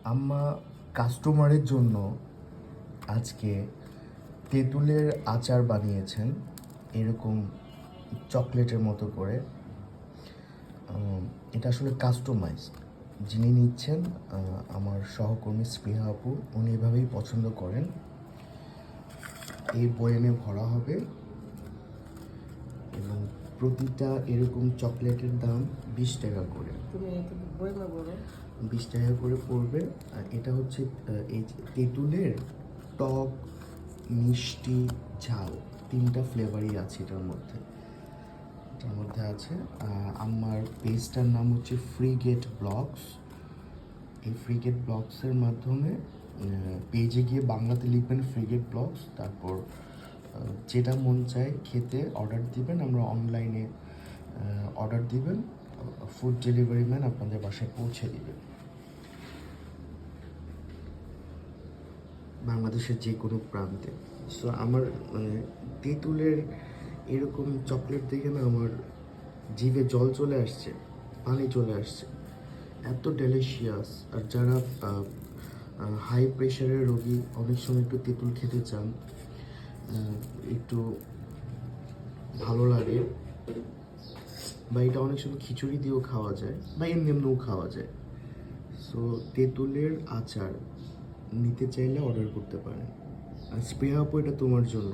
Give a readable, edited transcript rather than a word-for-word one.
আম্মা কাস্টমারের জন্য আজকে তেঁতুলের আচার বানিয়েছেন, এরকম চকলেটের মতো করে। এটা আসলে কাস্টমাইজ। যিনি নিচ্ছেন আমার সহকর্মী স্পৃহা আপু, উনি এভাবেই পছন্দ করেন। এই বয়ামে ভরা হবে এবং প্রতিটা এরকম চকলেটের দাম 20 টাকা করে। 20 টাকা করে পড়বে। আর এটা হচ্ছে এই তেঁতুলের টক, মিষ্টি, ঝাল, 3টা ফ্লেভারই আছে এটার মধ্যে আছে। আমার পেজটার নাম হচ্ছে ফ্রিগেট ব্লগস। এই ফ্রিগেট ব্লগসের মাধ্যমে পেজে গিয়ে বাংলাতে লিখবেন ফ্রিগেট ব্লগস, তারপর যেটা মন চায় খেতে অর্ডার দিবেন। আমরা অনলাইনে অর্ডার দিবেন, ফুড ডেলিভারি ম্যান আপনাদের বাসায় পৌঁছে দিবেন। বাংলাদেশের যে কোনো প্রান্তে। সো আমার তেঁতুলের এরকম চকলেট দেখে না আমার জিভে জল চলে আসছে, পানি চলে আসছে, এত ডেলিশিয়াস। আর যারা হাই প্রেশারের রোগী অনেক সময় একটু তেঁতুল খেতে চান, একটু ভালো লাগে, বা এটা অনেক সময় খিচুড়ি দিয়েও খাওয়া যায় বা এমনিও খাওয়া যায়। সো তেঁতুলের আচার নিতে চাইলে অর্ডার করতে পারেন। আর স্প্রে আপও এটা তোমার জন্য।